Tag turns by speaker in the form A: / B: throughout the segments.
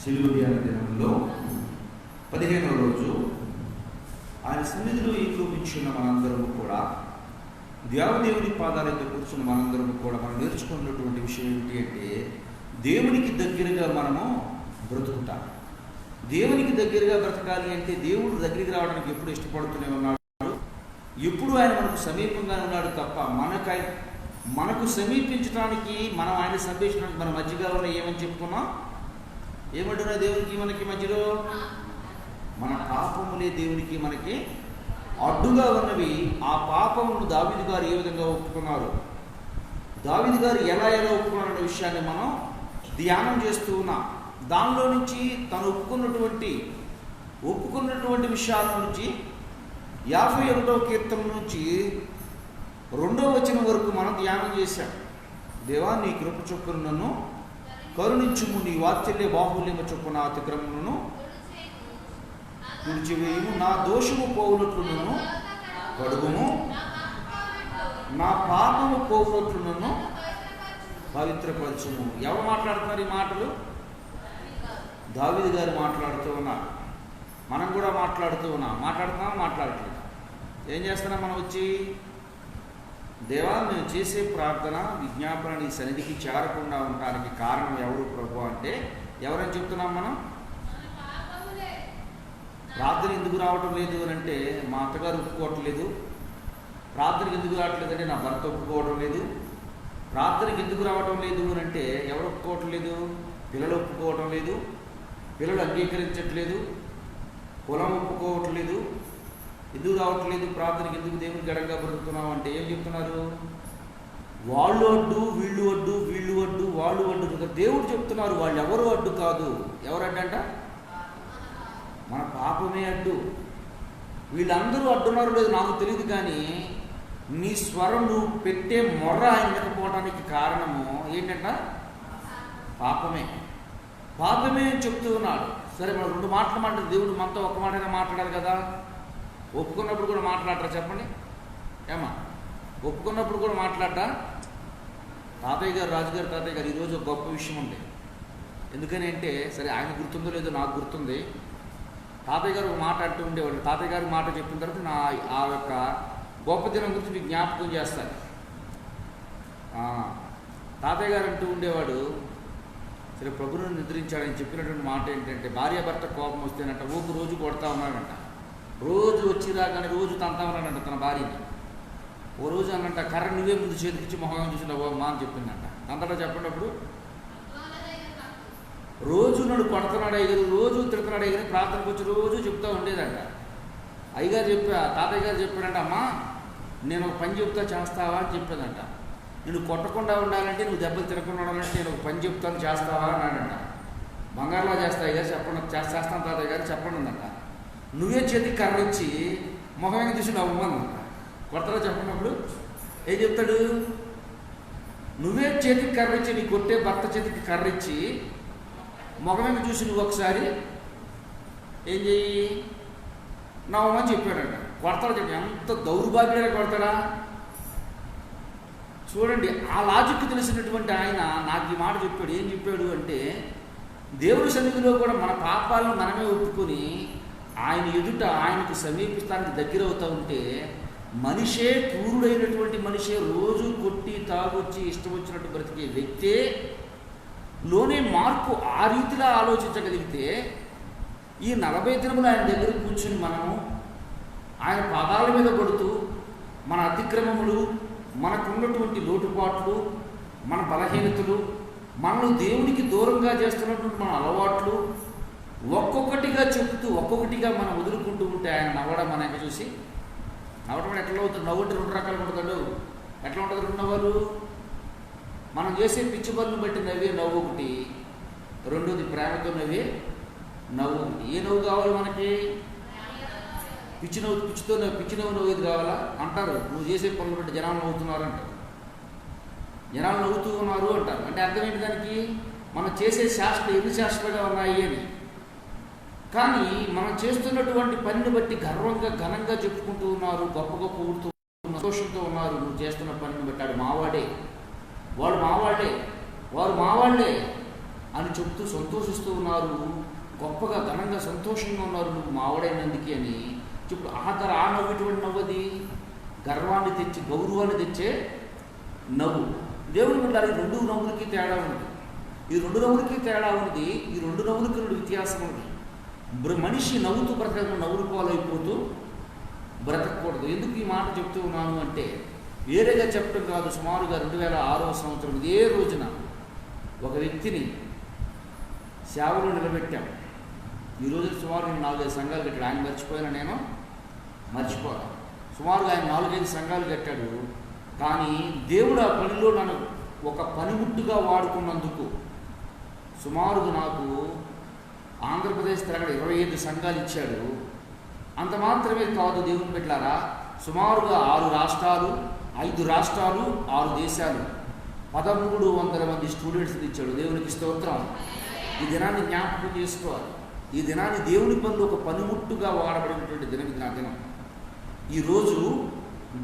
A: శిలువ ధ్యాన దినంలో 15వ రోజు ఆయన సన్నిధిలో ఏకీభవించిన మనందరము కూడా దేవదేవుని పాదాలతో కూర్చున్న మనందరము కూడా మనం నేర్చుకున్నటువంటి విషయం ఏమిటి అంటే దేవునికి దగ్గరగా మనము బ్రతుకుతాం. దేవునికి దగ్గరగా బ్రతకాలి అంటే దేవుడు దగ్గరికి రావడానికి ఎప్పుడు ఇష్టపడుతూనే ఉన్నాడు, ఎప్పుడు ఆయన మనకు సమీపంగా ఉన్నాడు తప్ప మనకు సమీపించడానికి మనం ఆయన సమీపించడానికి మన మధ్యగా ఉన్న ఏమని చెప్పుకున్నాం, ఏమంటున్నా దేవునికి మనకి మధ్యలో మన పాపములే దేవునికి మనకి అడ్డుగా ఉన్నవి. ఆ పాపమును దావీదు గారు ఏ విధంగా ఒప్పుకున్నారు, దావీదు గారు ఎలా ఒప్పుకున్నారన్న విషయాన్ని మనం ధ్యానం చేస్తూ ఉన్నాం. దానిలో నుంచి తను ఒప్పుకున్నటువంటి విషయాల నుంచి 51వ కీర్తన నుంచి 2వ వచనం వరకు మనం ధ్యానం చేశాం. దేవా నీ కృప చొప్పున నన్ను కరుణించుము, నీ వాత్సల్య బాహుల్యమ చొప్పున అతిక్రమములను తుడిచివేయుము, నా దోషము పోవునట్లు నన్ను కడుగుము, నా పాపము పోవునట్లు నన్ను పవిత్రపరచుము. ఎవరు మాట్లాడుతున్నారు ఈ మాటలు? దావీదు గారు మాట్లాడుతూ ఉన్నారు. మనం కూడా మాట్లాడట్లేదు. ఏం చేస్తున్నాం మనం వచ్చి, దేవా మేము చేసే ప్రార్థన విజ్ఞాపన నీ సన్నిధికి చేరకుండా ఉండడానికి కారణం ఎవరు ప్రభు అంటే ఎవరని చెప్తున్నాం మనం? ప్రార్థన ఎందుకు రావటం లేదు అని అంటే మా అత్తగారు ఒప్పుకోవట్లేదు, ప్రార్థనకి ఎందుకు రావట్లేదు అంటే నా భర్త ఒప్పుకోవడం లేదు, ప్రార్థనకి ఎందుకు రావటం లేదు అని అంటే ఎవరు ఒప్పుకోవటం లేదు, పిల్లలు ఒప్పుకోవటం లేదు, పిల్లలు అంగీకరించట్లేదు, కులం ఒప్పుకోవట్లేదు, ఎందుకు రావట్లేదు, ప్రార్థనకి ఎందుకు దేవుని గడంగా బ్రతుకుతున్నాం అంటే ఏం చెప్తున్నారు? వాళ్ళు అడ్డు, వీళ్ళు అడ్డు, వాళ్ళు అడ్డు. దేవుడు చెప్తున్నారు వాళ్ళు ఎవరు అడ్డు కాదు. ఎవరు అడ్డంట? మన పాపమే అడ్డు. వీళ్ళందరూ అడ్డున్నారు లేదు నాకు తెలియదు, కానీ నీ స్వరం నువ్వు పెట్టే మొర్ర ఆయన వినకపోవడానికి కారణము ఏంటంట? పాపమే అని చెప్తూ ఉన్నాడు. సరే మనం 2 మాటలు మాట్లాడు, దేవుడు మనతో ఒక మాటైనా మాట్లాడాలి కదా. ఒప్పుకున్నప్పుడు కూడా మాట్లాడరా చెప్పండి ఏమా? ఒప్పుకున్నప్పుడు కూడా మాట్లాడరా? రాజుగారు తాతయ్య గారు ఈరోజు ఒక గొప్ప విషయం ఉంది. ఎందుకని అంటే సరే ఆయన గుర్తుందో లేదో నాకు గుర్తుంది. తాతయ్య గారు ఒక మాట అంటూ ఉండేవాడు. తాతయ్య గారు మాట చెప్పిన తర్వాత ఆ యొక్క గొప్ప దినం గురించి మీకు జ్ఞాపకం చేస్తాను. తాతయ్య గారు అంటూ ఉండేవాడు, సరే ప్రభువును నిద్రించాడని చెప్పినటువంటి మాట ఏంటంటే భార్యాభర్త కోపం వస్తేనంట రోజు కొడతా ఉన్నాడంట. రోజు వచ్చి రాగానే రోజు తంతా ఉన్నాడంట తన భార్యని. ఓ రోజు అన్నంట కర్ర నువ్వే ముందు చేతికిచ్చి మొహం చూసినావు మా అని చెప్పిందంట. అంతటా చెప్పినప్పుడు రోజు నన్ను కొడుతున్నాడు అయ్యగారు, రోజు తిడుతున్నాడు అయ్యగారు, ప్రార్థనకు వచ్చి రోజు చెప్తూ ఉండేదంట. తాతయ్య గారు చెప్పాడంట, అమ్మా నేను ఒక పని చెప్తా చేస్తావా అని చెప్పేదంట. నేను కొట్టకుండా ఉండాలంటే, నువ్వు దెబ్బలు తినకుండా ఉండాలంటే నేను ఒక పని చెప్తాను చేస్తావా అన్నాడంట. బంగారులో చేస్తా అయ్యారు చెప్పండి, చేస్తాను తాతయ్య గారు చెప్పండి ఉందంట. నువ్వే చేతికి కర్రిచ్చి మొహం చూసి నవ్వమందంట. కొడతారో చెప్పినప్పుడు ఏం చెప్తాడు? నువ్వే చేతికి కర్రిచ్చి, నీ కొట్టే భర్త చేతికి కర్రిచ్చి మొహం చూసి నువ్వు ఒకసారి ఏం చెయ్యి నవ్వమని చెప్పాడంట. కొడతాడు చెప్పి ఎంత దౌర్భాగ్యంగా కొడతాడా చూడండి. ఆ లాజిక్ తెలిసినటువంటి ఆయన నాకు ఈ మాట చెప్పాడు. ఏం చెప్పాడు అంటే దేవుడి సన్నిధిలో కూడా మన పాపాలను మనమే ఒప్పుకొని ఆయన ఎదుట ఆయనకు సమీపిస్తానికి దగ్గర అవుతూ ఉంటే మనిషే క్రూరుడైనటువంటి మనిషే రోజు కొట్టి తాగొచ్చి ఇష్టం వచ్చినట్టు బ్రతికే వ్యక్తే లోనే మార్పు ఆ రీతిలో ఆలోచించగలిగితే ఈ 40 దినములు ఆయన దగ్గర కూర్చుని మనము ఆయన పాదాల మీద పడుతూ మన అతిక్రమములు, మనకున్నటువంటి లోటుపాట్లు, మన బలహీనతలు, మనల్ని దేవునికి దూరంగా చేస్తున్నటువంటి మన అలవాట్లు ఒక్కొక్కటిగా చెప్తూ ఒక్కొక్కటిగా మనం వదులుకుంటూ ఉంటే ఆయన నవ్వడం మనకి చూసి నవ్వడం ఎట్లా అవుతుంది? నవ్వుంటే 2 రకాలుగా ఉంటుందో ఎట్లా ఉంటుంది? 2 నవ్వులు మనం చేసే పిచ్చి పనులు బట్టి నవ్వే నవ్వు ఒకటి, రెండోది ప్రేమతో నవ్వే నవ్వు ఒకటి. ఏ నవ్వు కావాలి మనకి? పిచ్చి నవ్వు నవ్వేది కావాలా అంటారు. నువ్వు చేసే పనులు బట్టి జనాలు నవ్వుతున్నారు అంటారు, జనాలు నవ్వుతూ ఉన్నారు అంటారు. అంటే అర్థం ఏంటి దానికి? మనం చేసే ఎన్ని శాస్త్రాలుగా ఉన్నాయి అని. కానీ మనం చేస్తున్నటువంటి పనిని బట్టి గర్వంగా ఘనంగా చెప్పుకుంటూ ఉన్నారు, గొప్పగా పొగుడుతూ సంతోషంతో ఉన్నారు. నువ్వు చేస్తున్న పనిని బట్టి వాడు మావాడే, వాడు మావాడే, వారు మావాళ్లే, అని చెప్తూ సంతోషిస్తూ ఉన్నారు, గొప్పగా ఘనంగా సంతోషంగా ఉన్నారు నువ్వు మావడైనందుకు అని చెప్పుడు. ఆ నవ్వు ఎటువంటి నవ్వది? గర్వాన్ని తెచ్చి గౌరవాన్ని తెచ్చే నవ్వు. దేవుని బిడ్డలారా, ఈ రెండు నవ్వులకి తేడా ఉంది. ఈ రెండు నవ్వులకి తేడా ఉంది. ఈ రెండు నవ్వులకి రెండు వ్యత్యాసం ఉంది. మనిషి నవ్వుతూ బ్రతకడం నవ్వులు పాలైపోతూ బ్రతకూడదు. ఎందుకు ఈ మాట చెప్తూ ఉన్నాను అంటే, వేరేగా చెప్పడం కాదు. సుమారుగా 2006వ సంవత్సరం ఇదే రోజున ఒక వ్యక్తిని సేవలో నిలబెట్టాం. ఈ రోజు సుమారు 4-5 సంఘాలు కట్టాడు. ఆయన మర్చిపోయినా నేను మర్చిపోను. సుమారుగా ఆయన 4-5 సంఘాలు కట్టాడు. కానీ దేవుడు ఆ పనిలో నన్ను ఒక పనిముట్టుగా వాడుకున్నందుకు సుమారుగా నాకు ఆంధ్రప్రదేశ్ తెలంగాణ 25 సంఘాలు ఇచ్చాడు. అంత మాత్రమే కాదు దేవుని బిడ్డలారా, సుమారుగా 6 రాష్ట్రాలు, 5 రాష్ట్రాలు, 6 దేశాలు, 1300 మంది స్టూడెంట్స్ని ఇచ్చాడు. దేవునికి స్తోత్రం. ఈ దినాన్ని జ్ఞాపకం చేసుకోవాలి. ఈ దినాన్ని దేవుని పనిలో ఒక పనిముట్టుగా వాడబడినటువంటి దినం. ఈరోజు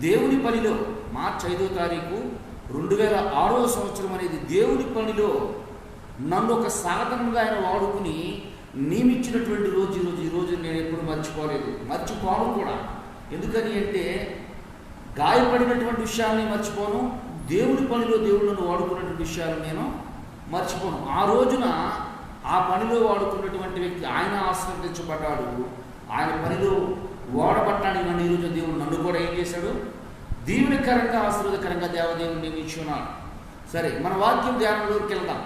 A: దేవుని పనిలో మార్చి 5వ తారీఖు 2006వ సంవత్సరం అనేది దేవుని పనిలో నన్ను ఒక సాధనంగా ఆయన వాడుకుని నియమించినటువంటి రోజు. ఈ రోజు నేను ఎప్పుడు మర్చిపోను కూడా. ఎందుకని అంటే, గాయపడినటువంటి విషయాల్ని మర్చిపోను, దేవుని పనిలో దేవుడు నన్ను వాడుకున్నటువంటి విషయాలను నేను మర్చిపోను. ఆ రోజున ఆ పనిలో వాడుకున్నటువంటి వ్యక్తి ఆయన ఆశీర్వదించబడ్డాడు. ఆయన పనిలో వాడబట్టడానికి నన్ను ఈరోజు దేవుడు నన్ను కూడా ఏం చేశాడు? దీవెనకరంగా, ఆశీర్వాదకరంగా దేవదేవుని నియమించున్నాడు. సరే, మన వాక్యం ధ్యానంలోకి వెళ్దాం.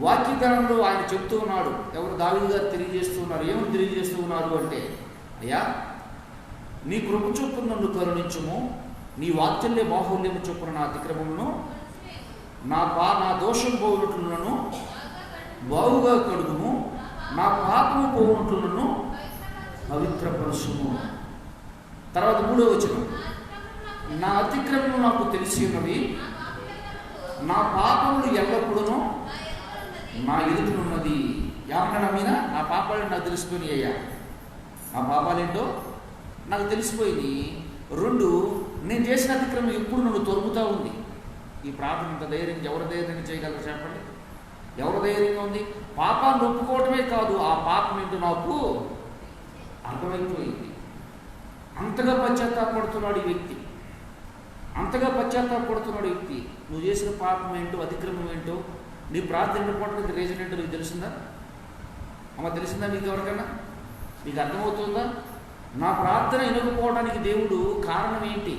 A: వాక్య ధ్యానంలో ఆయన చెప్తూ ఉన్నాడు, ఎవరు? దావీదు గారు తెలియజేస్తూ ఉన్నారు. ఏమని తెలియజేస్తూ ఉన్నారు అంటే, అయ్యా నీ కృప చొప్పున నన్ను కరుణించుము, నీ వాక్యంలో బాహుల్యము చొప్పున నా అతిక్రమమును నా దోషం పోగొట్టులను బావుగా కడుగుము, నా పాపము పోగొట్టులను పవిత్రపరుచుము. తర్వాత 3వ వచనం, నా అతిక్రమము నాకు తెలిసి ఉన్నవి, నా పాపములు ఎల్లప్పుడూ నా ఎదుటనున్నది. ఏమన్నా మీద నా పాపాలు నాకు తెలిసిపోయినాయి అయ్యా, నా పాపాలేంటో నాకు తెలిసిపోయింది. 2, నేను చేసిన అతిక్రమం ఎప్పుడు నన్ను తొలుగుతూ ఉంది. ఈ ప్రార్థన ఇంత ధైర్యం ఎవరు ధైర్యంగా చేయగలరు చెప్పండి? ఎవరు ధైర్యంగా ఉంది? పాపాన్ని ఒప్పుకోవటమే కాదు, ఆ పాపం ఏంటో నాకు అర్థమైపోయింది. అంతగా పశ్చాత్తాపడుతున్నాడు ఈ వ్యక్తి. నువ్వు చేసిన పాపం ఏంటో, అతిక్రమం ఏంటో, నీ ప్రార్థన వినకపోవడానికి రీజన్ ఏంటో నీకు తెలిసిందా? తెలిసిందా మీకు? ఎవరికన్నా మీకు అర్థమవుతుందా? నా ప్రార్థన వినకపోవడానికి దేవుడు కారణం ఏంటి?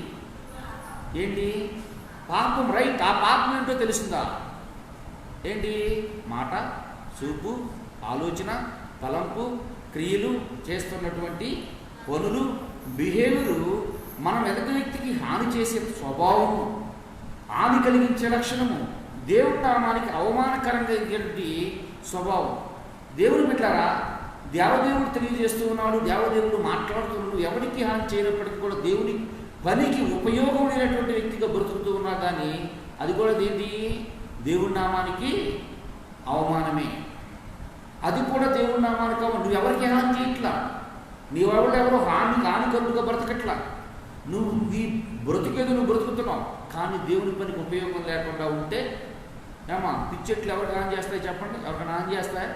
A: పాపం. రైట్. ఆ పాపం ఏంటో తెలిసిందా? ఏంటి? మాట, చూపు, ఆలోచన, తలంపు, క్రియలు, చేస్తున్నటువంటి పనులు, బిహేవియరు, మనం ఎదుటి వ్యక్తికి హాని చేసే స్వభావము, హాని కలిగించే లక్షణము, దేవుడి నామానికి అవమానకరంగా ఎదిగేటువంటి స్వభావం. దేవుని బిడ్డలారా, దేవదేవుడు తెలియజేస్తూ ఉన్నాడు, దేవదేవుడు మాట్లాడుతున్నాడు. ఎవరికి హాని చేయనప్పటికీ కూడా దేవుని పనికి ఉపయోగం లేనటువంటి వ్యక్తిగా బ్రతుకుతూ ఉన్నా కానీ అది కూడా ఏంటి? దేవుడి నామానికి అవమానమే. అది కూడా దేవుడి నామానికి అవమానం. నువ్వు ఎవరికి హాని చేయట్లా, నీవెవరో హాని కలుగుగా బ్రతకట్లా. నువ్వు నీ బ్రతుకేదో నువ్వు బ్రతుకుతున్నావు, కానీ దేవుని పనికి ఉపయోగం లేకుండా ఉంటే పిచ్చెట్లు ఎవరికి హాని చేస్తాయి చెప్పండి? ఎవరికైనా హాని చేస్తాయి?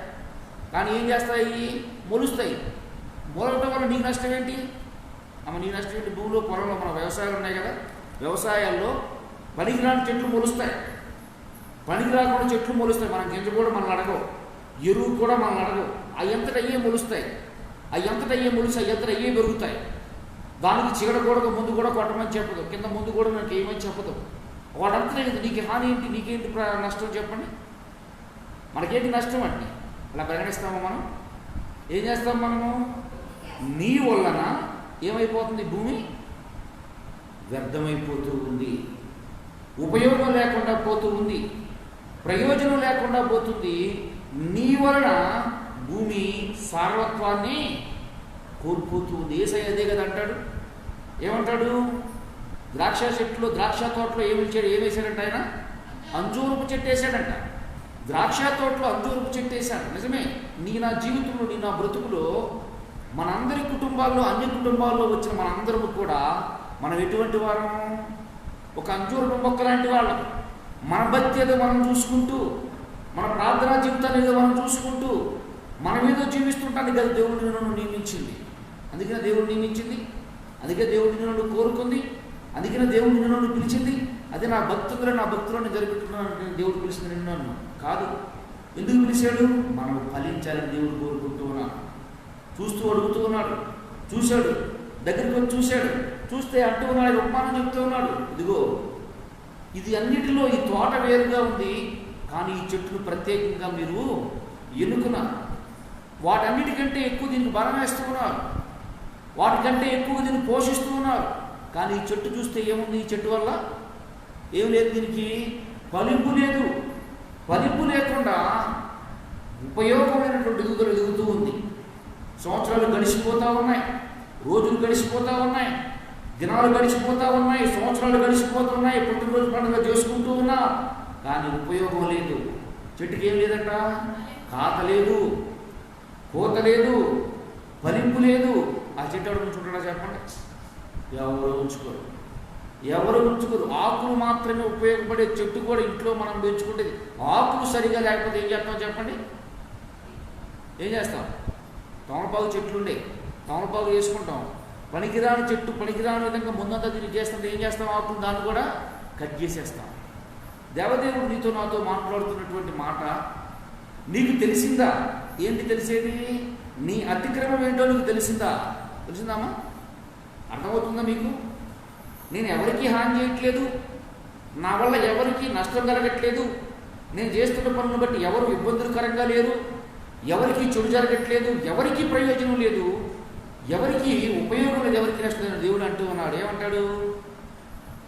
A: కానీ ఏం చేస్తాయి? మొలుస్తాయి. మొలవటం వల్ల నీకు నష్టం ఏంటి? నీ నష్టం ఏంటి? భూమిలో, పొలంలో మన వ్యవసాయాలు ఉన్నాయి కదా, వ్యవసాయాల్లో పనికిరాని చెట్లు మొలుస్తాయి. పనికి రాకుండా చెట్లు మొలుస్తాయి. మన గింజ కూడా మనల్ని అడగవు, ఎరువు కూడా మనల్ని అడగవు. అవి ఎంతటయ్యే మొలుస్తాయి, అయ్యే పెరుగుతాయి. దానికి చిగడకూడదు, ముందు కూడా కొట్టమని చెప్పదు, కింద ముందు కూడా నాకు ఏమని చెప్పదు. వాడంతా నీకు హాని ఏంటి? నీకేంటి నష్టం చెప్పండి? మనకేంటి నష్టం అంటే అలా పరిగణిస్తామో మనం? ఏం చేస్తాం మనము? నీ వలన ఏమైపోతుంది? భూమి వ్యర్థమైపోతూ ఉంది, ఉపయోగం లేకుండా పోతూ ఉంది, ప్రయోజనం లేకుండా పోతుంది. నీ వలన భూమి సారవత్వాన్ని కోల్పోతూ ఉంది. యేసయ్య అదే కదా అంటాడు. ఏమంటాడు? ద్రాక్ష తోటలో ఏమేసాడంట ఆయన? అంజూరపు చెట్టు వేసాడంట. ద్రాక్ష తోటలో అంజూరపు చెట్టు వేశాడు. నిజమే. నా జీవితంలో, నా బ్రతుకులో, మనందరి కుటుంబాల్లో, అన్ని కుటుంబాల్లో వచ్చిన మనందరము కూడా మనం ఎటువంటి వారం? ఒక అంజూరపు మొక్క లాంటి వాళ్ళం. మన బతి ఏదో మనం చూసుకుంటూ, మన ప్రార్థనా జీవితాన్ని ఏదో మనం చూసుకుంటూ మనం ఏదో జీవిస్తుంటానికి కదా దేవుడు నిన్ను నియమించింది. అందుకనే దేవుడు నియమించింది, అందుకే దేవుడు నిన్ను కోరుకుంది, అందుకనే దేవుడు నిన్ను పిలిచింది. అదే నా భక్తులను జరుగుతున్నాను దేవుడు పిలిచింది నిన్ను కాదు. ఎందుకు పిలిచాడు? మనం ఫలించాలని దేవుడు కోరుకుంటూ ఉన్నాడు. చూస్తూ అడుగుతూ ఉన్నాడు. చూశాడు, దగ్గరికి వచ్చి చూశాడు. చూస్తే అంటూ ఉన్నాడు, ఉపమానం చెప్తూ ఉన్నాడు. ఇదిగో ఇది అన్నిటిలో ఈ తోట వేరుగా ఉంది, కానీ ఈ చెట్టును ప్రత్యేకంగా మీరు ఎన్నుకున్నారు. వాటన్నిటికంటే ఎక్కువ దీనికి బలం వేస్తూ ఉన్నారు, వాటికంటే ఎక్కువ దీన్ని పోషిస్తూ ఉన్నారు. కానీ ఈ చెట్టు చూస్తే ఏముంది? ఈ చెట్టు వల్ల ఏం లేదు, దీనికి ఫలింపు లేదు. ఫలింపు లేకుండా ఉపయోగమైనటువంటి ఎదుగుదల ఎదుగుతూ ఉంది. సంవత్సరాలు గడిచిపోతూ ఉన్నాయి, రోజులు గడిచిపోతూ ఉన్నాయి, దినాలు గడిచిపోతూ ఉన్నాయి, సంవత్సరాలు గడిచిపోతున్నాయి, పుట్టినరోజు పండుగ చేసుకుంటూ ఉన్నా, కానీ ఉపయోగం లేదు. చెట్టుకి ఏం లేదంట? కాత లేదు, కోత లేదు, ఫలింపు లేదు. ఆ చెట్టు ఎవరు ఉంచుకుంటాడా చెప్పండి? ఎవరు ఉంచుకోరు. ఆకులు మాత్రమే ఉపయోగపడే చెట్టు కూడా ఇంట్లో మనం పెంచుకుంటేది ఆకులు సరిగా లేకపోతే ఏం చేస్తాం చెప్పండి? ఏం చేస్తాం? తమలపాకు చెట్లుండే తమలపాకు వేసుకుంటాం. పనికిరాని చెట్టు పనికిరాని విధంగా ముందంతా దీన్ని చేస్తుంటే ఏం చేస్తాం? ఆకులు దాన్ని కూడా కట్ చేసేస్తాం. దేవదేవుడు నీతో నాతో మాట్లాడుతున్నటువంటి మాట నీకు తెలిసిందా? ఏంటి తెలిసేది? నీ అతిక్రమం ఏంటో నీకు తెలిసిందామా? అర్థమవుతుందా మీకు? నేను ఎవరికి హాని చేయట్లేదు, నా వల్ల ఎవరికి నష్టం కలగట్లేదు, నేను చేస్తున్న పనులను బట్టి ఎవరు ఇబ్బందులకరంగా లేరు, ఎవరికి చెడు జరగట్లేదు, ఎవరికి ప్రయోజనం లేదు, ఎవరికి ఉపయోగం లేదు, ఎవరికి నష్టం లేదు. దేవుడు అంటూ ఉన్నాడు. ఏమంటాడు?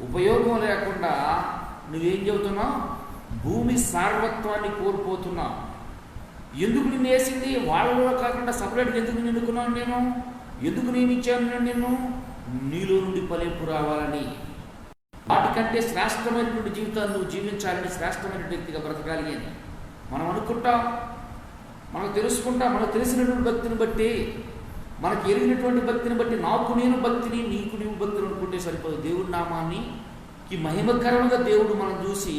A: ఉపయోగం లేకుండా నువ్వేం చెబుతున్నావు? భూమి సార్వత్వాన్ని కోల్పోతున్నావు. ఎందుకు నిన్ను వేసింది? వాళ్ళలో కాకుండా సపరేట్గా ఎందుకు నిన్నుకున్నాను నేను? ఎందుకు నియమించాను నిన్ను? నీలో నుండి ఫలింపు రావాలని, వాటికంటే శ్రేష్టమైనటువంటి జీవితాన్ని నువ్వు జీవించాలని, శ్రేష్టమైనటువంటి వ్యక్తిగా బ్రతకాలి అని మనం అనుకుంటాం. మనకు తెలుసుకుంటాం. మనకు తెలిసినటువంటి భక్తిని బట్టి, మనకు ఎరిగినటువంటి భక్తిని బట్టి నాకు నేను భక్తిని, నీకు నీవు భక్తిని అనుకుంటే సరిపోదు. దేవుడి నామానికి మహిమకరంగా దేవుడు మనం చూసి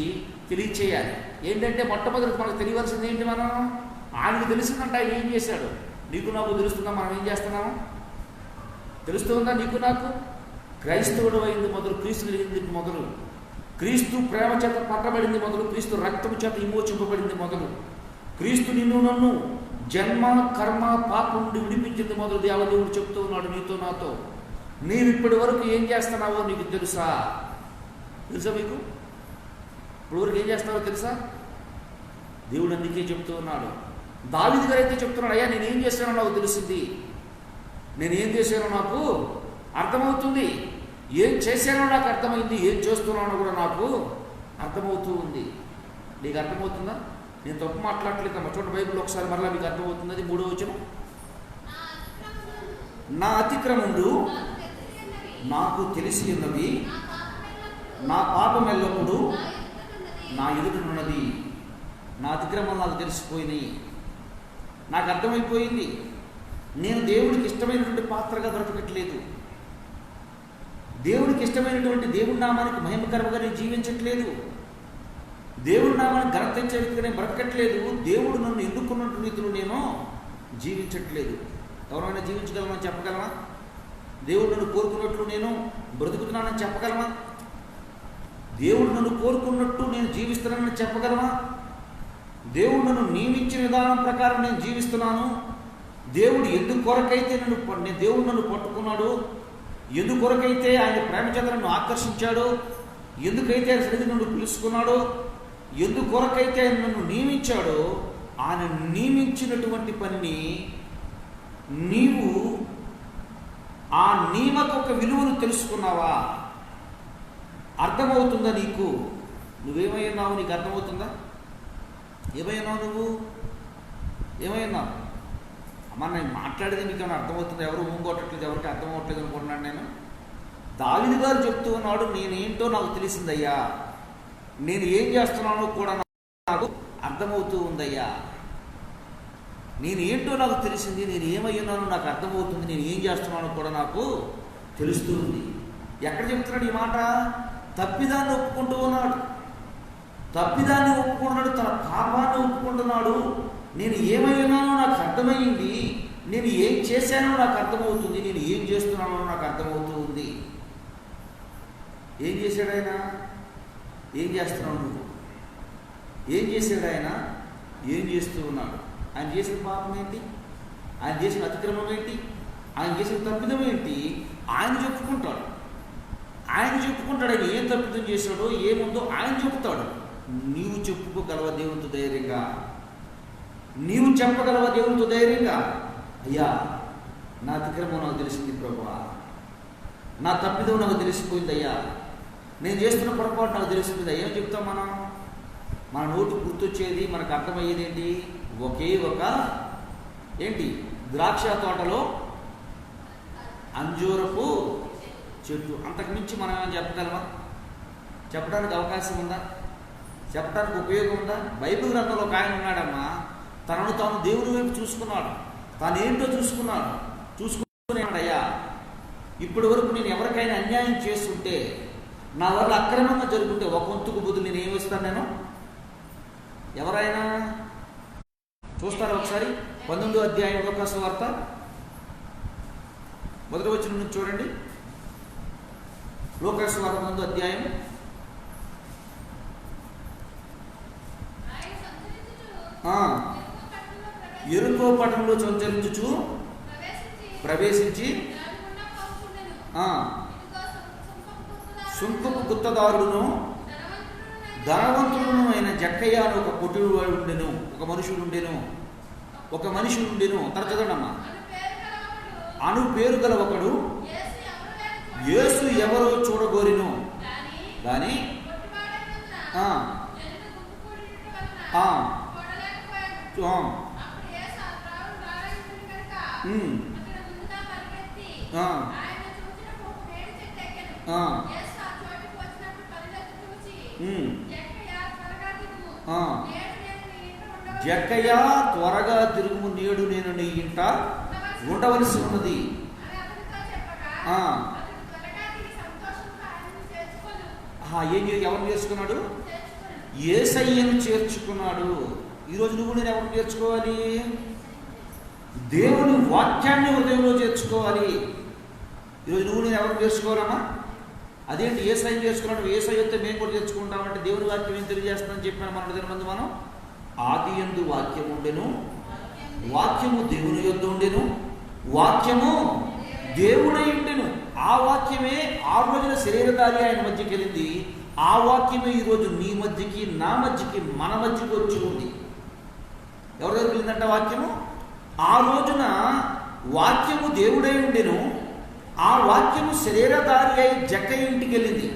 A: తెలియచేయాలి. ఏంటంటే మొట్టమొదటి మనకు తెలియవలసింది ఏంటి? మనం ఆయనకు తెలిసిందంటే ఆయన ఏం చేశాడు? నీకు నాకు తెలుస్తుందా? మనం ఏం చేస్తున్నాము? తెలుస్తుందా నీకు నాకు? క్రైస్తవుడు అయింది మొదలు, క్రీస్తు కలిగింది మొదలు, క్రీస్తు ప్రేమ చేత పట్టబడింది మొదలు, క్రీస్తు రక్తము చేత విమోచింపబడింది మొదలు, క్రీస్తు నిన్ను నన్ను జన్మ కర్మ పాపం నుండి విడిపించింది మొదలు. దేవదేవుడు చెప్తూ ఉన్నాడు నీతో నాతో. నీవు ఇప్పటి వరకు ఏం చేస్తున్నావో నీకు తెలుసా మీకు? ఇప్పటి వరకు ఏం చేస్తున్నావో తెలుసా? దేవుడు అందుకే చెప్తూ ఉన్నాడు. దావీదు గారు అయితే చెప్తున్నాడు, అయ్యా నేనేం చేస్తానో నాకు తెలిసింది, నేనేం చేశానో నాకు అర్థమవుతుంది, ఏం చేశానో నాకు అర్థమైంది, ఏం చేస్తున్నానో కూడా నాకు అర్థమవుతూ ఉంది. నీకు అర్థమవుతుందా? నేను తప్పు మాట్లాడట్లేదు. చూడండి బైబిల్ ఒకసారి మరలా మీకు అర్థమవుతుంది. అది 3వ వచనం. నా అతిక్రమములు నాకు తెలిసి ఉన్నవి, నా పాపం ఎల్లప్పుడూ నా ఎదుటనున్నది. నా అతిక్రమం నాకు తెలిసిపోయినాయి, నాకు అర్థమైపోయింది. నేను దేవుడికి ఇష్టమైనటువంటి పాత్రగా బ్రతకట్లేదు, దేవుడికి ఇష్టమైనటువంటి దేవుడి నామానికి మహిమకరంగా నేను జీవించట్లేదు, దేవుడి నామానికి ఘనత తెచ్చే వ్యక్తిగా నేను బ్రతకట్లేదు, దేవుడు నన్ను ఎన్నుకున్నటువంటి రీతిలో నేను జీవించట్లేదు. ఎవరైనా జీవించగలమని చెప్పగలమా? దేవుడు నన్ను కోరుకున్నట్లు నేను బ్రతుకుతున్నానని చెప్పగలమా? దేవుడు నన్ను కోరుకున్నట్టు నేను జీవిస్తున్నానని చెప్పగలమా? దేవుడు నన్ను నియమించిన విధానం ప్రకారం నేను జీవిస్తున్నాను. దేవుడు ఎందుకొరకైతే దేవుడు నన్ను పట్టుకున్నాడు, ఎందుకొరకైతే ఆయన ప్రేమ చేత నన్ను ఆకర్షించాడు, ఎందుకైతే ఆయన సన్నిధి నన్ను పిలుచుకున్నాడు, ఎందుకొరకైతే ఆయన నన్ను నియమించాడో ఆయన నియమించినటువంటి పనిని నీవు ఆ నియమక ఒక విలువను తెలుసుకున్నావా? అర్థమవుతుందా నీకు? నువ్వేమైనావు? నీకు అర్థమవుతుందా? ఏమైనావు? నువ్వు ఏమైనావు? అమ్మ నేను మాట్లాడేది మీకు ఏమైనా అర్థమవుతుందా? ఎవరు ఊంగొట్టట్లేదు, ఎవరికి అర్థం అవ్వట్లేదు అనుకుంటున్నాను నేను. దావీదు గారు చెప్తూ ఉన్నాడు, నేనేంటో నాకు తెలిసిందయ్యా, నేను ఏం చేస్తున్నానో కూడా నాకు అర్థమవుతూ ఉందయ్యా, నేనేంటో నాకు తెలిసింది, నేను ఏమయ్యున్నానో నాకు అర్థమవుతుంది, నేను ఏం చేస్తున్నానో కూడా నాకు తెలుస్తూ ఉంది. ఎక్కడ చెప్తున్నాడు ఈ మాట? తప్పిదాన్ని ఒప్పుకుంటూ ఉన్నాడు. తప్పిదాన్ని ఒప్పుకుంటున్నాడు, తన పాపాన్ని ఒప్పుకుంటున్నాడు. నేను ఏమైనానో నాకు అర్థమైంది, నేను ఏం చేశానో నాకు అర్థమవుతుంది, నేను ఏం చేస్తున్నానో నాకు అర్థమవుతూ ఉంది. ఏం చేశాడు ఆయన? ఏం చేస్తున్నావు నువ్వు? ఏం చేశాడు ఆయన? ఏం చేస్తూ ఉన్నాడు? ఆయన చేసిన పాపం ఏంటి? ఆయన చేసిన అతిక్రమం ఏంటి? ఆయన చేసిన తప్పిదం ఏంటి? ఆయన చెప్పుకుంటాడు. ఆయన ఏం తప్పిదం చేశాడో ఏముందో ఆయన చెప్తాడు. నీవు చెప్పుకోగలవా దేవునితో ధైర్యంగా? నీవు చెప్పగలవా దేవునితో ధైర్యంగా? అయ్యా, నా అతిక్రమం నాకు తెలిసింది ప్రభువా, నా తప్పిదం నాకు తెలిసిపోయింది అయ్యా, నేను చేస్తున్న పొరపాటు నాకు తెలిసిపోయింది. ఏం చెప్తాం మనం? మన నోటు గుర్తొచ్చేది, మనకు అర్థమయ్యేది ఏంటి? ఒకే ఒక ఏంటి? ద్రాక్ష తోటలో అంజూరపు చెట్టు. అంతకుమించి మనం ఏమైనా చెప్పగలమా? చెప్పడానికి అవకాశం ఉందా? చెప్పడానికి ఉపయోగం ఉందా? బైబిల్ గ్రంథంలో ఒక ఆయన ఉన్నాడమ్మా, తనను తాను దేవుని వైపు చూసుకున్నాడు, తాను ఏంటో చూసుకున్నాడయ్యా, ఇప్పటి వరకు నేను ఎవరికైనా అన్యాయం చేస్తుంటే, నా వల్ల అక్రమంగా జరుగుతుంటే ఒక వంతుకు బదులు నేను ఏమిస్తాను? నేను ఎవరైనా చూస్తారా ఒకసారి? 19వ అధ్యాయం లూకా సువార్త 1వ వచనం నుంచి చూడండి. లూకా సువార్త 19వ అధ్యాయం. ఎరుకో పట్టణంలో సంచరించుచు ప్రవేశించి సుంకపు గుత్తదారుడును ధనవంతుడును అయిన జక్కయ్య అని ఒక పొట్టివాడు ఉండెను, ఒక మనిషి ఉండెను. తర్వాత చదవండమ్మా. అను పేరు గల ఒకడు యేసు ఎవరో చూడగోరిను కానీ జక్కయ్య త్వరగా తిరుగుము, నేడు నేను నీ ఇంట ఉండవలసి ఉన్నది. ఎవరు చేర్చుకున్నాడు? యేసయ్యను చేర్చుకున్నాడు. ఈరోజు నువ్వు నేను ఎవరు చేర్చుకోవాలి? దేవుని వాక్యాన్ని హృదయంలో చేర్చుకోవాలి. ఈరోజు నువ్వు నేను ఎవరు చేర్చుకోవాలమ్మా? అదేంటి యేసయ్య చేర్చుకున్నాడు? యేసయ్య వస్తే మేము కూడా చేర్చుకుంటామంటే దేవుని వాక్యం ఏం తెలియజేస్తుందని చెప్పాను మన హృదయం మంది. మనం ఆదియందు వాక్యం ఉండెను, వాక్యము దేవుని యొద్ద ఉండెను, వాక్యము దేవుడై ఉండెను. ఆ వాక్యమే ఆ రోజున శరీరధారి ఆయన మధ్యకి వెళ్ళింది. ఆ వాక్యమే ఈరోజు నీ మధ్యకి, నా మధ్యకి, మన మధ్యకి వచ్చి ఉంది. ఎవరి దగ్గర వెళ్ళిందంట వాక్యము? ఆ రోజున వాక్యము దేవుడై ఉండెను, ఆ వాక్యము శరీరధారి అయి జక్కయ్య ఇంటికి వెళ్ళింది.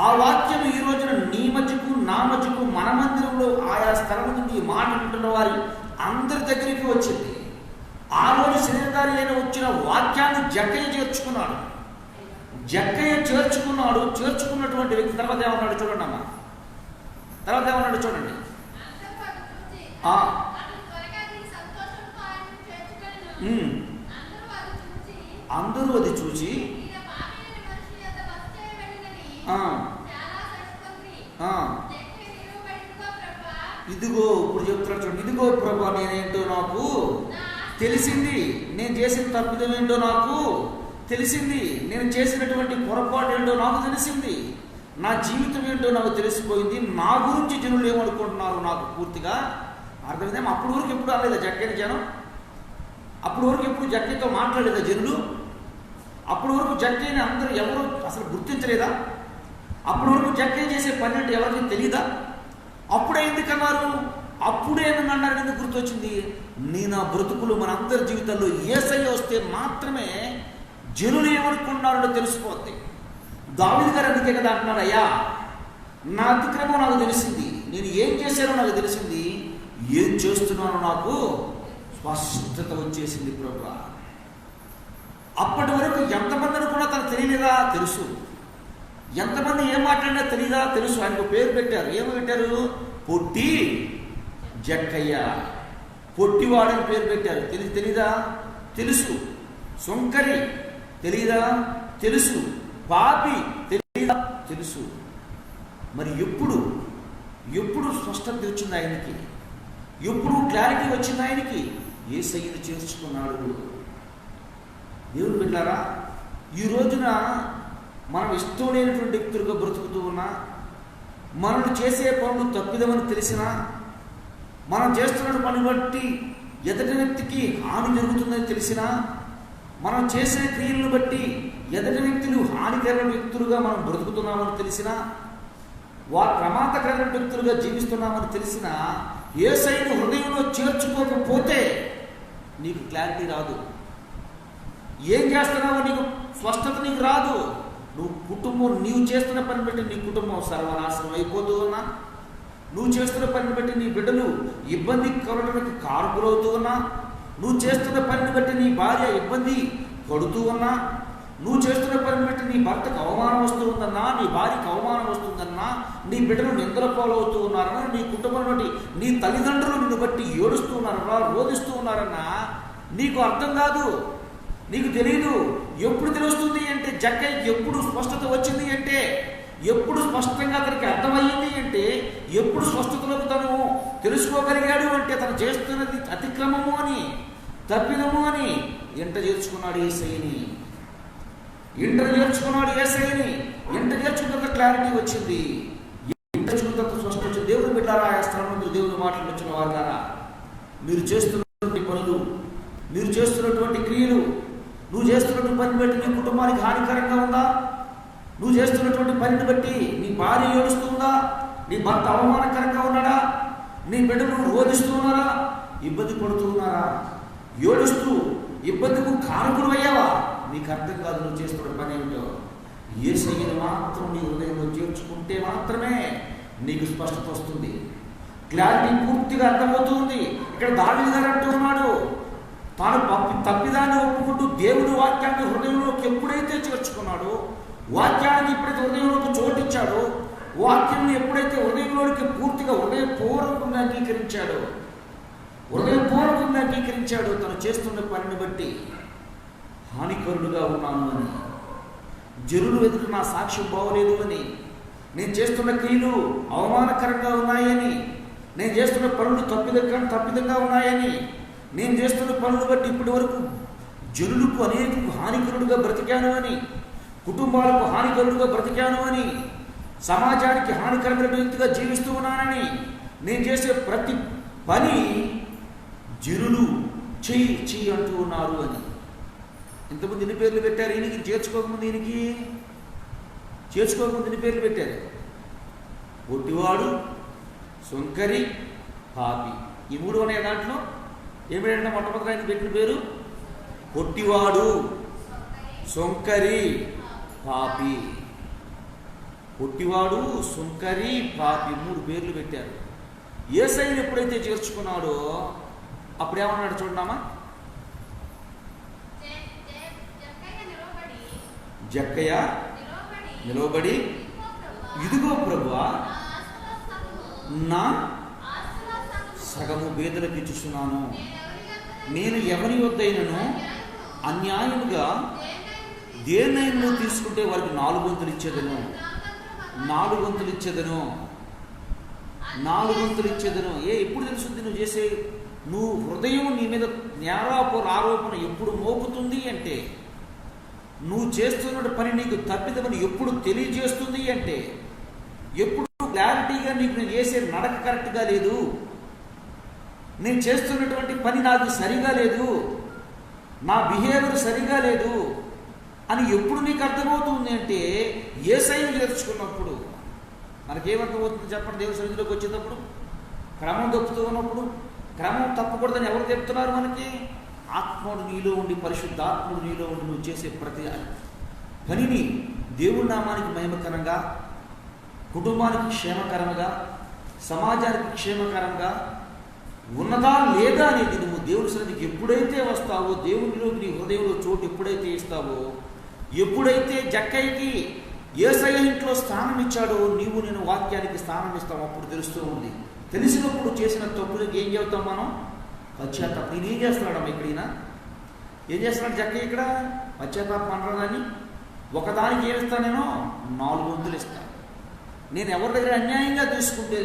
A: ఆ వాక్యం ఈ రోజున నీ మధ్యకు, నా మధ్యకు, మన మందిరంలో ఆయా స్థలం నుండి మాట వింటున్న వారి అందరి దగ్గరికి వచ్చింది. ఆ రోజు శరీరధారి అయిన వచ్చిన వాక్యాన్ని జక్కయ్య చేర్చుకున్నాడు. చేర్చుకున్నటువంటి వ్యక్తి తర్వాత ఏమన్నాడు చూడండి అమ్మా. తర్వాత ఏమన్నాడు చూడండి. అందరూ అది చూసి ఇదిగో, ఇప్పుడు చెప్తున్నాడు చూడండి, ఇదిగో ప్రభా నేనేంటో నాకు తెలిసింది, నేను చేసిన తప్పిదం ఏంటో నాకు తెలిసింది, నేను చేసినటువంటి పొరపాటు ఏంటో నాకు తెలిసింది, నా జీవితం ఏంటో నాకు తెలిసిపోయింది, నా గురించి జనులు ఏమనుకుంటున్నారు నాకు పూర్తిగా అర్థమైందేమో. అప్పటి వరకు ఎప్పుడు అనలేదా జక్కయ్య జనం? అప్పటి వరకు ఎప్పుడు జక్కయ్యతో మాట్లాడలేదా జనులు? అప్పటి వరకు జక్కయ్యని అందరూ ఎవరు అసలు గుర్తించలేదా? అప్పటి వరకు జక్కయ్య చేసే పని అంటే ఎవరికి తెలియదా? అప్పుడే ఎందుకన్నారు? అప్పుడే అన్నారు ఎందుకు గుర్తొచ్చింది? నా బ్రతుకులు మనందరి జీవితాల్లో యేసయ్య వస్తే మాత్రమే జనులు ఏమనుకుంటున్నారో తెలిసిపోద్ది. దావీదు గారు అందుకే కదా అంటున్నాడు, అయ్యా నా అతిక్రమం నాకు తెలిసింది, నేను ఏం చేశానో నాకు తెలిసింది, ఏం చేస్తున్నానో నాకు స్పష్టత వచ్చేసింది ప్రభువా. అప్పటి వరకు ఎంతమందిని కూడా తనకు తెలియలేదా? తెలుసు. ఎంతమంది ఏం మాట్లాడినా తెలియదా? తెలుసు. ఆయనకు పేరు పెట్టారు. ఏమి పెట్టారు? పొట్టి జక్కయ్య, పొట్టివాడని పేరు పెట్టారు. తెలీదా? తెలుసు. సొంకరి తెలీదా? తెలుసు. పాపి తెలీదా? తెలుసు. మరి ఎప్పుడు ఎప్పుడు స్పష్టత వచ్చింది ఆయనకి, ఎప్పుడు క్లారిటీ వచ్చింది ఆయనకి? యేసయ్యను చేర్చుకున్నాడు. దేవుని బిడ్డలారా, ఈ రోజున మనం ఇష్టం లేనటువంటి వ్యక్తులుగా బ్రతుకుతూ ఉన్నా, మనల్ని చేసే పనులు తప్పిదమని తెలిసినా, మనం చేస్తున్న పని బట్టి ఎదుటి వ్యక్తికి హాని జరుగుతుందని తెలిసినా, మనం చేసే క్రియలను బట్టి ఎదుటి వ్యక్తులు హానికరమైన వ్యక్తులుగా మనం బ్రతుకుతున్నామని తెలిసినా, వారు ప్రమాదకరమైన వ్యక్తులుగా జీవిస్తున్నామని తెలిసినా, యేసయ్యను హృదయంలో చేర్చుకోకపోతే నీకు క్లారిటీ రాదు. ఏం చేస్తున్నావో నీకు స్పష్టత నీకు రాదు. నీవు చేస్తున్న పని బట్టి నీ కుటుంబం సర్వనాశనం అయిపోతూ ఉన్నా, నువ్వు చేస్తున్న పనిని బట్టి నీ బిడ్డలు ఇబ్బంది కలగడానికి కారకులవుతూ ఉన్నా, నువ్వు చేస్తున్న పనిని బట్టి నీ భార్య ఇబ్బంది పడుతూ ఉన్నా, నువ్వు చేస్తున్న పనిని బట్టి నీ భర్తకు అవమానం వస్తూ ఉందన్నా, నీ భార్యకు అవమానం వస్తుందన్నా, నీ బిడ్డలు నిందల పాలవుతూ ఉన్నారన్నా, నీ కుటుంబం బట్టి నీ తల్లిదండ్రులు నిన్ను బట్టి ఏడుస్తూ ఉన్నారన్నా, రోధిస్తూ ఉన్నారన్నా, నీకు అర్థం కాదు, నీకు తెలియదు. ఎప్పుడు తెలుస్తుంది అంటే, జక్కయ్యకి ఎప్పుడు స్పష్టత వచ్చింది అంటే, ఎప్పుడు స్పష్టంగా అతనికి అర్థమయ్యింది అంటే, ఎప్పుడు స్పష్టతలోకి తను తెలుసుకోగలిగాడు అంటే, తను చేస్తున్నది అతిక్రమము అని, తప్పిదము అని ఎంట చేర్చుకున్నాడు యేసయ్యని. ఎంట చేర్చుకున్న తర్వాత క్లారిటీ వచ్చింది, ఎంట చేర్చుకున్న తర్వాత స్పష్టత వచ్చింది. దేవుడు బిడ్డలారా, ఆ స్థలంలో దేవుని మాటలు వచ్చిన వారు ద్వారా, మీరు చేస్తున్నటువంటి పనులు, మీరు చేస్తున్నటువంటి క్రియలు, నువ్వు చేస్తున్నటువంటి పని బట్టి నీ కుటుంబానికి హానికరంగా ఉందా? నువ్వు చేస్తున్నటువంటి పనిని బట్టి నీ భార్య ఏడుస్తుందా? నీ భర్త అవమానకరంగా ఉన్నాడా? నీ బిడ్డను రోధిస్తూ ఉన్నారా? ఇబ్బంది పడుతూ ఉన్నారా? ఏడుస్తూ ఇబ్బందికు కారకుడు అయ్యావా? నీకు అర్థం కాదు నువ్వు చేస్తున్న పని ఏమిటో. యేసయ్యను మాత్రం నీ హృదయంలో చేర్చుకుంటే మాత్రమే నీకు స్పష్టత వస్తుంది, క్లారిటీ పూర్తిగా అర్థమవుతుంది. ఇక్కడ దావీదు గారు అంటూ ఉన్నాడు, తాను తప్పిదాన్ని ఒప్పుకుంటూ దేవుడి వాక్యాన్ని హృదయంలోకి ఎప్పుడైతే చేర్చుకున్నాడో, వాక్యాన్ని ఎప్పుడైతే హృదయంలోకి చోటిచ్చాడో, వాక్యాన్ని ఎప్పుడైతే హృదయంలోకి పూర్తిగా హృదయపూర్వకంగా అంగీకరించాడో, తను చేస్తున్న పనిని బట్టి హానికరుడుగా ఉన్నాను అని, జనులు ఎదుట నా సాక్ష్యం బాగోలేదు అని, నేను చేస్తున్న క్రియలు అవమానకరంగా ఉన్నాయని, నేను చేస్తున్న పనులు తప్పిదంగా ఉన్నాయని, నేను చేస్తున్న పనులు బట్టి ఇప్పటి వరకు జనులకు అనేక హానికరుడుగా బ్రతికాను అని, కుటుంబాలకు హానికరుడుగా బ్రతికాను అని, సమాజానికి హానికరమైన వ్యక్తిగా జీవిస్తూ ఉన్నానని, నేను చేసే ప్రతి పని జనులు చెయ్యి అంటూ ఉన్నారు అని. ఇంతకుముందు ఎన్ని పేర్లు పెట్టారు ఈయనకి? చేర్చుకోకముందు ఎన్ని పేర్లు పెట్టారు? పొట్టివాడు, సొంకరి, పాపి. ఈ మూడు అనే దాంట్లో ఏమిటంటే మొట్టమొదటి ఆయన పెట్టిన పేరు పొట్టివాడు, సొంకరి, పాపి. పొట్టివాడు, సొంకరి, పాపి, మూడు పేర్లు పెట్టారు. యేసయ్యను ఎప్పుడైతే చేర్చుకున్నాడో అప్పుడు ఏమన్నాడు చూడమ్మా? జక్కయ్య నిలవబడి, ఇదిగో ప్రభువా, నా సగము బేదలకు ఇచ్చుచున్నాను, నేను ఎవరి వద్దైనను అన్యాయముగా దేన్నైనా తీసుకుంటే వారికి 4 వంతులు ఇచ్చేదను. ఎప్పుడు తెలుస్తుంది నువ్వు హృదయం నీ మీద ఆరోపణ ఎప్పుడు మోపుతుంది అంటే, నువ్వు చేస్తున్న పని నీకు తప్పిదమని ఎప్పుడు తెలియజేస్తుంది అంటే, ఎప్పుడు క్లారిటీగా నీకు నేను చేసే నడక కరెక్ట్గా లేదు, నేను చేస్తున్నటువంటి పని నాకు సరిగా లేదు, నా బిహేవియర్ సరిగా లేదు అని ఎప్పుడు నీకు అర్థమవుతుంది అంటే, యేసయ్యను చేర్చుకున్నప్పుడు. మనకేమర్థమవుతుంది చెప్పండి? దేవుని సన్నిధిలోకి వచ్చేటప్పుడు, క్రమం తప్పుతూ ఉన్నప్పుడు, క్రమం తప్పకూడదని ఎవరు చెప్తున్నారు మనకి? ఆత్ముడు నీలో ఉండి, పరిశుద్ధాత్ముడు నీలో ఉండి నువ్వు చేసే ప్రతి పనిని దేవుడి నామానికి మహిమకరంగా, కుటుంబానికి క్షేమకరంగా, సమాజానికి క్షేమకరంగా ఉన్నదా లేదా అనేది నువ్వు దేవుడి సన్నిధికి ఎప్పుడైతే వస్తావో, దేవునిలోకి నీ హృదయంలో చోటు ఎప్పుడైతే ఇస్తావో, ఎప్పుడైతే జక్కయ్యకి యేసయ్య ఇంట్లో స్థానం ఇచ్చాడో, నీవు నేను వాక్యానికి స్థానం ఇస్తావు. అప్పుడు తెలుస్తూ ఉంది. తెలిసినప్పుడు చేసిన తప్పులకి ఏం చెబుతాం మనం? పశ్చాత్తాపం. నేను ఏం చేస్తున్నాడమ్మా ఇక్కడైనా? ఏం చేస్తున్నాడు జక్కయ్య ఇక్కడ? పశ్చాత్తాపం అనరాదని ఒకదానికి ఏమిస్తాను నేను? 4 వంతులు ఇస్తాను. నేను ఎవరి దగ్గర అన్యాయంగా తీసుకుంటే,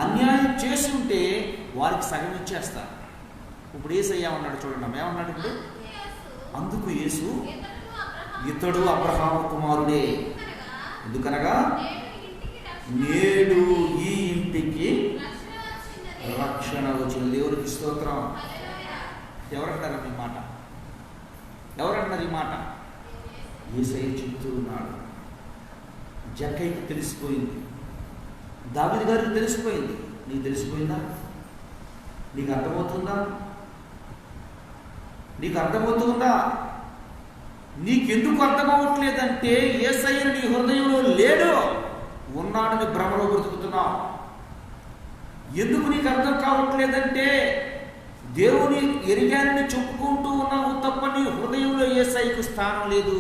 A: అన్యాయం చేసి ఉంటే వారికి సగం ఇచ్చేస్తా. ఇప్పుడు యేసయ్య ఉన్నాడు చూడండి, ఏమన్నాడు ఇప్పుడు? అందుకు యేసు, ఇతడు అబ్రహాము కుమారుడే, ఎందుకనగా నేడు ఈ ఇంటికి రక్షణ వచ్చింది. దేవునికి స్తోత్రం. ఎవరంటారు ఈ మాట? ఎవరంటారు ఈ మాట? యేసయ్య చెబుతూ ఉన్నాడు. జక్కయ్యకి తెలిసిపోయింది, దావీదు గారికి తెలిసిపోయింది. నీకు తెలిసిపోయిందా? నీకు అర్థమవుతుందా? నీకు అర్థమవుతుందా? నీకెందుకు అర్థమవట్లేదంటే యేసయ్య నీ హృదయంలో లేడు, ఉన్నాడని భ్రమలో బ్రతుకుతున్నావు. ఎందుకు నీకు అర్థం కావట్లేదంటే దేవుని ఎరిగానని చెప్పుకుంటూ ఉన్నావు తప్ప నీ హృదయంలో యేసయ్యకు స్థానం లేదు.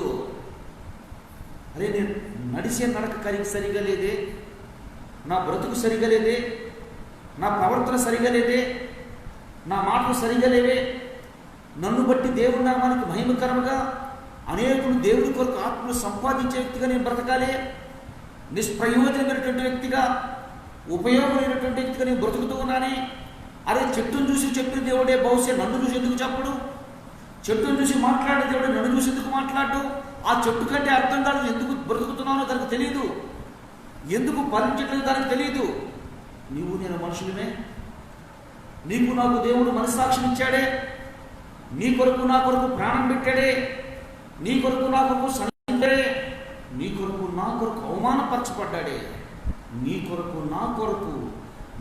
A: అరే, నేను నడిచే నడక సరిగా లేదే, నా బ్రతుకు సరిగా లేదే, నా ప్రవర్తన సరిగా లేదే, నా మాటలు సరిగా లేవే, నన్ను బట్టి దేవుని నామానికి మహిమకరంగా అనేకులు దేవుడి కొరకు ఆత్మలు సంపాదించే వ్యక్తిగా నేను బ్రతకాలే, నిష్ప్రయోజనమైనటువంటి వ్యక్తిగా, ఉపయోగమైనటువంటి వ్యక్తిగా నేను బ్రతుకుతూ ఉన్నానే. అరే, చెట్టును చూసి చెప్పిన దేవుడే బహుశా నన్ను చూసి ఎందుకు చెప్పడు? చెట్టును చూసి మాట్లాడే దేవుడే నన్ను చూసి ఎందుకు మాట్లాడు? ఆ చెట్టు కంటే అర్థం కాదు, ఎందుకు బ్రతుకుతున్నానో దానికి తెలియదు, ఎందుకు ఫలించట్లేదు దానికి తెలియదు. నీవు నేను మనుషులమే, నీకు నాకు దేవుడు మనస్సాక్షిని ఇచ్చాడే, నీ కొరకు నా కొరకు ప్రాణం పెట్టాడే, నీ కొరకు నా కొరకు సన్నిహితుడే, నీ కొరకు నా కొరకు అవమానపరచబడ్డాడే, నీ కొరకు నా కొరకు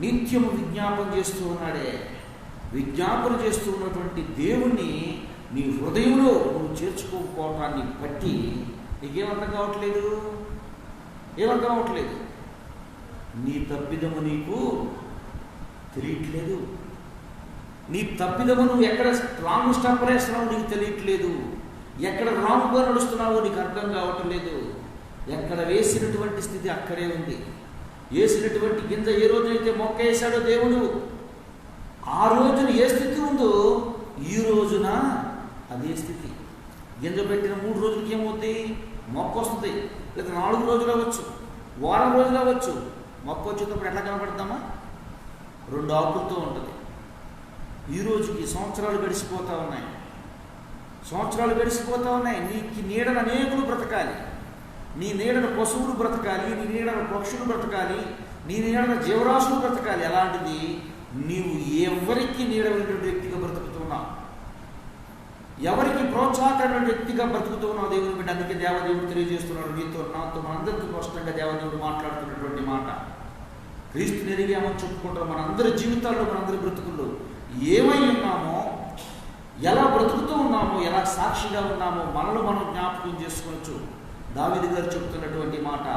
A: నిత్యము విజ్ఞాపన చేస్తూ ఉన్నాడే. విజ్ఞాపన చేస్తూ ఉన్నటువంటి దేవుణ్ణి నీ హృదయంలో నువ్వు చేర్చుకోకపోవటాన్ని బట్టి నీకేమర్థం కావట్లేదు? ఏమర్థం అవ్వట్లేదు? నీ తప్పిదము నీకు తెలియట్లేదు. నీ తప్పిదము నువ్వు ఎక్కడ రాంగ్ స్టెప్ వేస్తున్నావో నీకు తెలియట్లేదు. ఎక్కడ రాంగ్గా నడుస్తున్నావో నీకు అర్థం కావట్లేదు. ఎక్కడ వేసినటువంటి స్థితి అక్కడే ఉంది. వేసినటువంటి గింజ ఏ రోజైతే మొక్క వేశాడో దేవుడు, ఆ రోజున ఏ స్థితి ఉందో ఈ రోజున అదే స్థితి. గింజ పెట్టిన 3 రోజులకి ఏమవుతుంది? మొక్క వస్తుంది. లేదా 4 రోజులు అవ్వచ్చు, వారం రోజులు అవ్వచ్చు. మొక్క వచ్చేటప్పుడు ఎట్లా కనపడతామా? 2 ఆకులతో ఉంటుంది. ఈ రోజుకి సంవత్సరాలు గడిచిపోతూ ఉన్నాయి, సంవత్సరాలు గడిచిపోతూ ఉన్నాయి. నీకు నీడన అనేకులు బ్రతకాలి, నీ నీడన పశువులు బ్రతకాలి, నీ నీడన పక్షులు బ్రతకాలి, నీ నీడన జీవరాశులు బ్రతకాలి. అలాంటిది నీవు ఎవరికి నీడమైనటువంటి వ్యక్తిగా బ్రతుకుతున్నావు, ఎవరికి ప్రోత్సాహకరమైన వ్యక్తిగా బ్రతుకుతున్నావు దేవుని బిడ్డ. అందుకే దేవదేవుడు తెలియజేస్తున్నాడు నీతో, నాతో, మనందరితో స్పష్టంగా దేవదేవుడు మాట్లాడుతున్నటువంటి మాట. క్రీస్తుని ఎరిగామని చెప్పుకుంటాం. మనందరి జీవితాల్లో, మనందరి బ్రతుకుల్లో ఏమై ఉన్నామో, ఎలా బ్రతుకుతూ ఉన్నామో, ఎలా సాక్షిగా ఉన్నామో మనలో మనం జ్ఞాపకం చేసుకోవచ్చు. దావీదు గారు చెప్తున్నటువంటి మాట,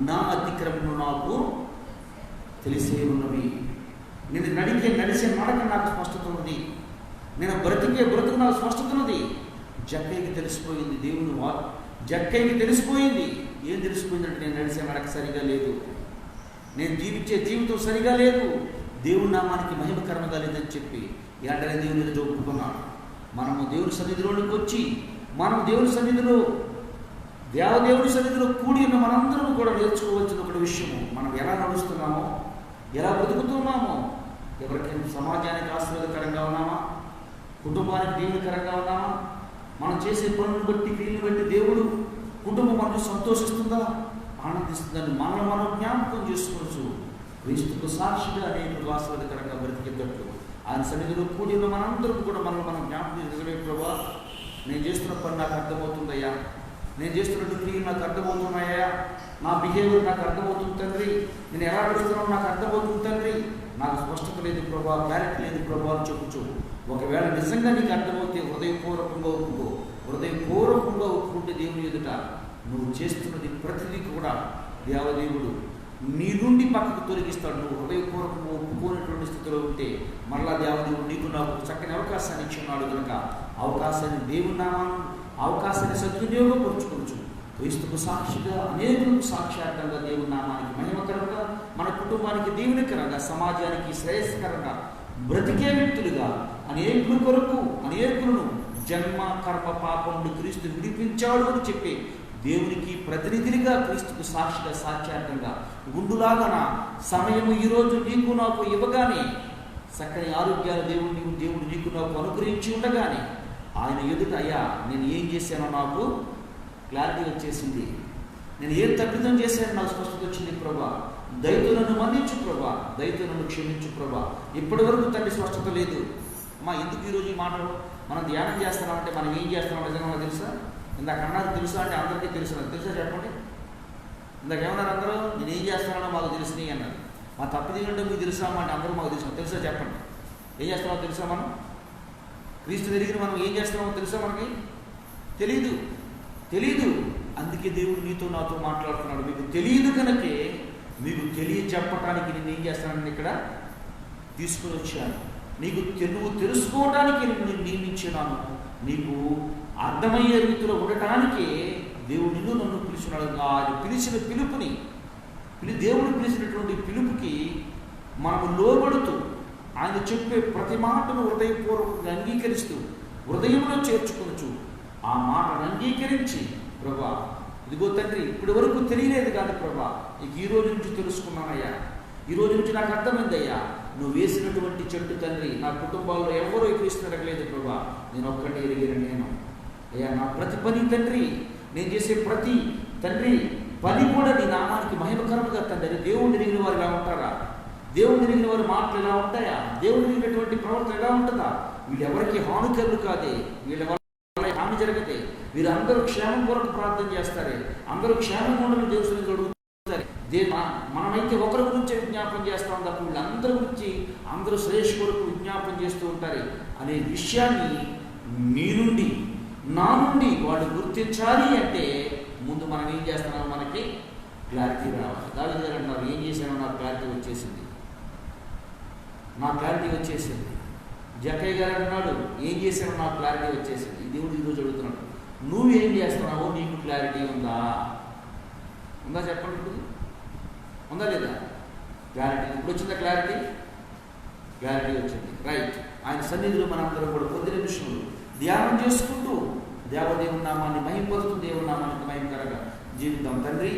A: నా అతిక్రమము నాకు తెలిసే ఉన్నవి, నేను నడిచే నడక నాకు స్పష్టత ఉన్నది, నేను బ్రతుకు నాకు స్పష్టత ఉన్నది. జక్కయ్యకి తెలిసిపోయింది, దేవుని జక్కయ్యకి తెలిసిపోయింది. ఏం తెలిసిపోయిందంటే నేను నడిచే నడక సరిగా లేదు, నేను జీవించే జీవితం సరిగా లేదు, దేవుని నామానికి మహిమకరంగా లేదని చెప్పి వెంటనే దేవుని మీద ఒప్పుకున్నాడు. మనము దేవుని సన్నిధిలోనికి వచ్చి, మనం దేవుని సన్నిధిలో, దేవదేవుడి సన్నిధిలో కూడి ఉన్న మనందరం కూడా నేర్చుకోవాల్సిన ఒక విషయము, మనం ఎలా నడుస్తున్నామో, ఎలా బ్రతుకుతున్నామో, ఎవరికైనా సమాజానికి ఆశీర్వాదకరంగా ఉన్నామా, కుటుంబానికి దీవెనకరంగా ఉన్నామా, మనం చేసే పనులను బట్టి, క్రియలను బట్టి దేవుడు, కుటుంబం మనకు సంతోషిస్తుందా, ఆనందిస్తుందని మనం జ్ఞాపకం చేసుకోవచ్చు. క్రీస్తుకు సాక్షిగా అనేక ఆశీర్వాదకరంగా బ్రతికేటట్లు ఆయన సన్నిధిలో కూడి ఉన్న మనందరం కూడా మనం జ్ఞాపకం నిజమే ప్రభా, నేను చేస్తున్న పని నాకు అర్థమవుతుందయ్యా, నేను చేస్తున్నట్టు క్రియలు నాకు అర్థమవుతున్నాయా, నా బిహేవియర్ నాకు అర్థమవుతుంది తండ్రి, నేను ఎలా నడుస్తున్నానో నాకు అర్థమవుతుంది తండ్రి, నాకు స్పష్టత లేదు ప్రభా, క్లారిటీ లేదు ప్రభా అని చెప్పుచు. ఒకవేళ నిజంగా నీకు అర్థమవుతే హృదయపూర్వకంగా ఒప్పుకుంటే దేవుని ఎదుట నువ్వు చేస్తున్నది ప్రతిదీ కూడా దేవదేవుడు నీ నుండి పక్కకు తొలగిస్తాడు. నువ్వు హృదయపూర్వకంగా ఒప్పుకోనటువంటి స్థితిలో ఉంటే మరలా దేవదేవుడు నీకు నాకు చక్కని అవకాశాన్ని ఇచ్చున్నాడు కనుక అవకాశాన్ని దేవుని నామాన్ని, అవకాశాన్ని సద్వినియోగపరుచుకోవచ్చు. క్రీస్తుకు సాక్షిగా, అనేకులకు సాక్షాత్తంగా దేవుని నామానికి మహిమకరంగా, మన కుటుంబానికి దీవెనకరంగా, సమాజానికి శ్రేయస్కరంగా బ్రతికే వ్యక్తులుగా అనేకుల కొరకు అనేకులను జన్మ కర్మ పాపం నుండి క్రీస్తు విడిపించాడు అని చెప్పి దేవునికి ప్రతినిధులుగా, క్రీస్తుకు సాక్షిగా, సాక్ష్యార్థంగా గుండులాగా నా సమయము ఈరోజు నీకు నాకు ఇవ్వగానే, చక్కని ఆరోగ్యాలు దేవుడు నీకు నాకు అనుగ్రహించి ఉండగానే ఆయన ఎదుట అయ్యా నేను ఏం చేశానో నాకు క్లారిటీ వచ్చేసింది, నేను ఏం తప్పిదం చేశానో నాకు స్పష్టత వచ్చింది ప్రభా, దయతో నన్ను మన్నించు ప్రభా, దయతో నన్ను క్షమించు ప్రభా. ఇప్పటి వరకు తండ్రి స్పష్టత లేదు. ఎందుకు ఈరోజు ఈ మాటలు మనం ధ్యానం చేస్తున్నామంటే మనం ఏం చేస్తున్నామో నిజంగా తెలుసా? ఇందాక అన్నారు తెలుసా అంటే అందరికీ తెలుసు. తెలుసా చెప్పండి. ఇందాక ఏమన్నారు అందరూ? నేను ఏం చేస్తున్నానో మాకు తెలిసినాయి అన్నారు. మా తప్పిది అంటే మీకు తెలుసా అంటే అందరూ మాకు తెలుసా చెప్పండి. ఏం చేస్తున్నామో తెలుసా? మనం క్రీస్తు తిరిగి మనం ఏం చేస్తున్నామో తెలుసా? మనకి తెలీదు. అందుకే దేవుడు నీతో నాతో మాట్లాడుతున్నాడు. మీకు తెలియదు కనుకే మీకు తెలియజెప్పటానికి నేను ఏం చేస్తానని ఇక్కడ తీసుకుని వచ్చాను. నువ్వు తెలుసుకోవడానికి నేను నియమించినాను. నీకు అర్థమయ్యే రీతిలో ఉండటానికే దేవుడు నిన్ను నన్ను పిలుచున్నాడు. ఆయన పిలిచిన పిలుపుని దేవుడు పిలిచినటువంటి పిలుపుకి మనము లోబడుతూ ఆయన చెప్పే ప్రతి మాటను హృదయపూర్వకంగా అంగీకరిస్తూ హృదయంలో చేర్చుకొనొచ్చు ఆ మాటను అంగీకరించి ప్రభా ఇదిగో తండ్రి ఇప్పటి వరకు తెలియలేదు కాదు ప్రభా, నీకు ఈ రోజు నుంచి తెలుసుకున్నానయ్యా, ఈ రోజు నుంచి నాకు అర్థమైందయ్యా, నువ్వు వేసినటువంటి చెట్టు తండ్రి నా కుటుంబాల్లో ఎవరూ ఎక్కిస్తున్నట్లేదు ప్రభా, నేను ఒక్కడే ఎరిగిన నేను అయ్యా, నా ప్రతి పని తండ్రి, నేను చేసే ప్రతి తండ్రి పని కూడా నీ నామానికి మహిమకరంగా తండ్రి. దేవుడు ఎరిగిన వారు ఎలా ఉంటారా? దేవుడు ఎరిగిన వారి మాటలు ఎలా ఉంటాయా? దేవుడు ఎరిగినటువంటి ప్రవర్తన ఎలా ఉంటుందా? వీళ్ళెవరికి హానికరులు కాదే, వీళ్ళెవరి హాని జరగదే, వీరందరూ క్షేమం కొరకు ప్రార్థన చేస్తారే, అందరూ క్షేమం ఉండని దేవుని అడుగుతారు. మనమైతే ఒకరి గురించి విజ్ఞాపన చేస్తాం తప్ప వీళ్ళందరి గురించి అందరూ శ్రేష్ కొరకు విజ్ఞాపన చేస్తూ ఉంటారు అనే విషయాన్ని మీ నుండి నా నుండి వాళ్ళు గుర్తించాలి అంటే ముందు మనం ఏం చేస్తున్నామో మనకి క్లారిటీ రావాలి. దాని గారు అన్నారు ఏం చేశానో నాకు క్లారిటీ వచ్చేసింది. జక్కయ్య గారు అన్నాడు ఏం చేశానో నాకు క్లారిటీ వచ్చేసింది. ఈ దేవుడు ఈరోజు అడుగుతున్నాడు నువ్వేం చేస్తున్నావో నీకు క్లారిటీ ఉందా చెప్పండి. ఇప్పుడు ఉందా లేదా క్లారిటీ? ఇప్పుడు వచ్చిందా క్లారిటీ వచ్చింది. రైట్. ఆయన సన్నిధిలో మనందరం కూడా కొద్ది నిమిషంలో ధ్యానం చేసుకుంటూ దేవదేవుని నామాన్ని మహిమపరుస్తూ దేవుని నామానికి మహిమకరంగా జీవిద్దాం. తండ్రి